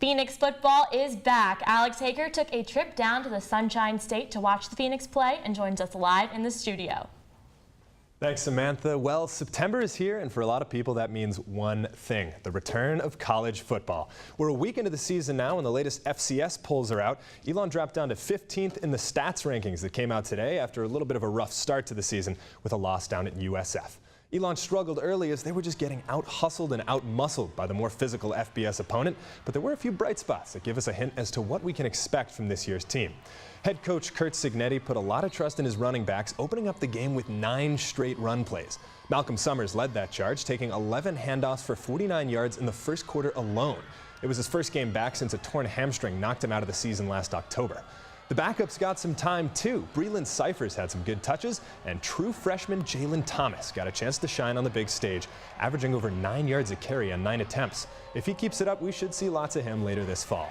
Phoenix football is back. Alex Hager took a trip down to the Sunshine State to watch the Phoenix play and joins us live in the studio. Thanks, Samantha. Well, September is here, and for a lot of people that means one thing: the return of college football. We're a week into the season now, and the latest FCS polls are out. Elon dropped down to 15th in the stats rankings that came out today after a little bit of a rough start to the season with a loss down at USF. Elon struggled early as they were just getting out-hustled and out-muscled by the more physical FBS opponent, but there were a few bright spots that give us a hint as to what we can expect from this year's team. Head coach Kurt Cignetti put a lot of trust in his running backs, opening up the game with 9 straight run plays. Malcolm Summers led that charge, taking 11 handoffs for 49 yards in the first quarter alone. It was his first game back since a torn hamstring knocked him out of the season last October. The backups got some time too. Breland Cyphers had some good touches, and true freshman Jalen Thomas got a chance to shine on the big stage, averaging over 9 yards a carry on 9 attempts. If he keeps it up, we should see lots of him later this fall.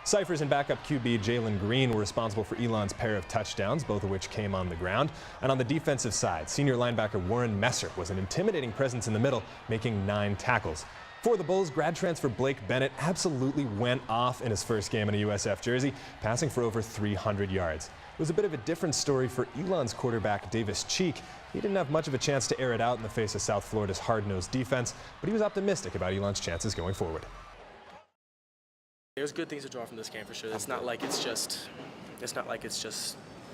Cyphers and backup QB Jalen Green were responsible for Elon's pair of touchdowns, both of which came on the ground. And on the defensive side, senior linebacker Warren Messer was an intimidating presence in the middle, making 9 tackles. For the Bulls, grad transfer Blake Bennett absolutely went off in his first game in a USF jersey, passing for over 300 yards. It was a bit of a different story for Elon's quarterback Davis Cheek. He didn't have much of a chance to air it out in the face of South Florida's hard-nosed defense, but he was optimistic about Elon's chances going forward. There's good things to draw from this game for sure. It's not like it's just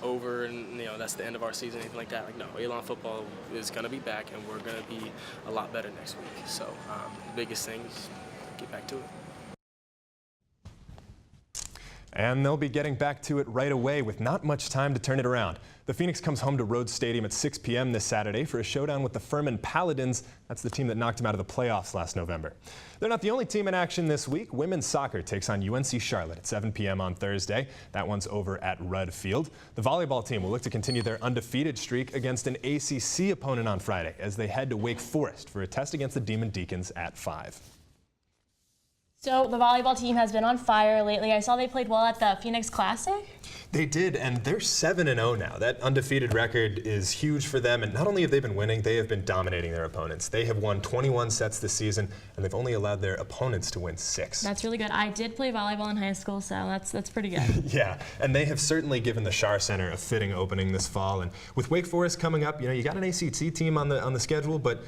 over and that's the end of our season, anything like that. Like, no, Elon football is going to be back, and we're going to be a lot better next week. So the biggest thing is get back to it. And they'll be getting back to it right away with not much time to turn it around. The Phoenix comes home to Rhodes Stadium at 6 p.m. this Saturday for a showdown with the Furman Paladins. That's the team that knocked them out of the playoffs last November. They're not the only team in action this week. Women's soccer takes on UNC Charlotte at 7 p.m. on Thursday. That one's over at Rudd Field. The volleyball team will look to continue their undefeated streak against an ACC opponent on Friday as they head to Wake Forest for a test against the Demon Deacons at 5. So the volleyball team has been on fire lately. I saw they played well at the Phoenix Classic. They did, and they're 7-0 now. That undefeated record is huge for them, and not only have they been winning, they have been dominating their opponents. They have won 21 sets this season, and they've only allowed their opponents to win 6. That's really good. I did play volleyball in high school, so that's pretty good. Yeah, and they have certainly given the Schar Center a fitting opening this fall. And with Wake Forest coming up, you got an ACC team on the schedule, but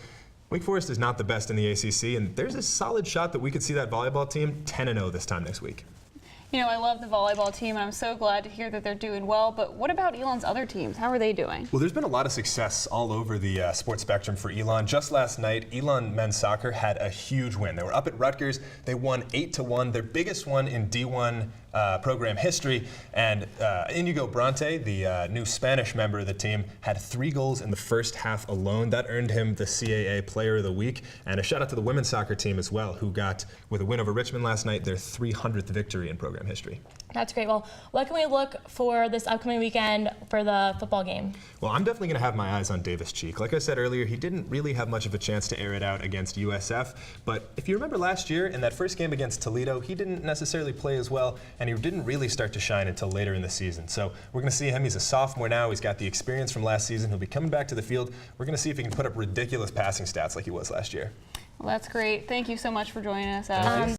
Wake Forest is not the best in the ACC, and there's a solid shot that we could see that volleyball team 10-0 this time next week. I love the volleyball team, and I'm so glad to hear that they're doing well, but what about Elon's other teams? How are they doing? Well, there's been a lot of success all over the sports spectrum for Elon. Just last night, Elon men's soccer had a huge win. They were up at Rutgers. They won 8-1, their biggest one in D1 program history, and Inigo Bronte, the new Spanish member of the team, had 3 goals in the first half alone. That earned him the CAA Player of the Week. And a shout out to the women's soccer team as well, who got, with a win over Richmond last night, their 300th victory in program history. That's great. Well, what can we look for this upcoming weekend for the football game? Well, I'm definitely going to have my eyes on Davis Cheek. Like I said earlier, he didn't really have much of a chance to air it out against USF. But if you remember last year, in that first game against Toledo, he didn't necessarily play as well, and he didn't really start to shine until later in the season. So we're going to see him. He's a sophomore now. He's got the experience from last season. He'll be coming back to the field. We're going to see if he can put up ridiculous passing stats like he was last year. Well, that's great. Thank you so much for joining us, Alex.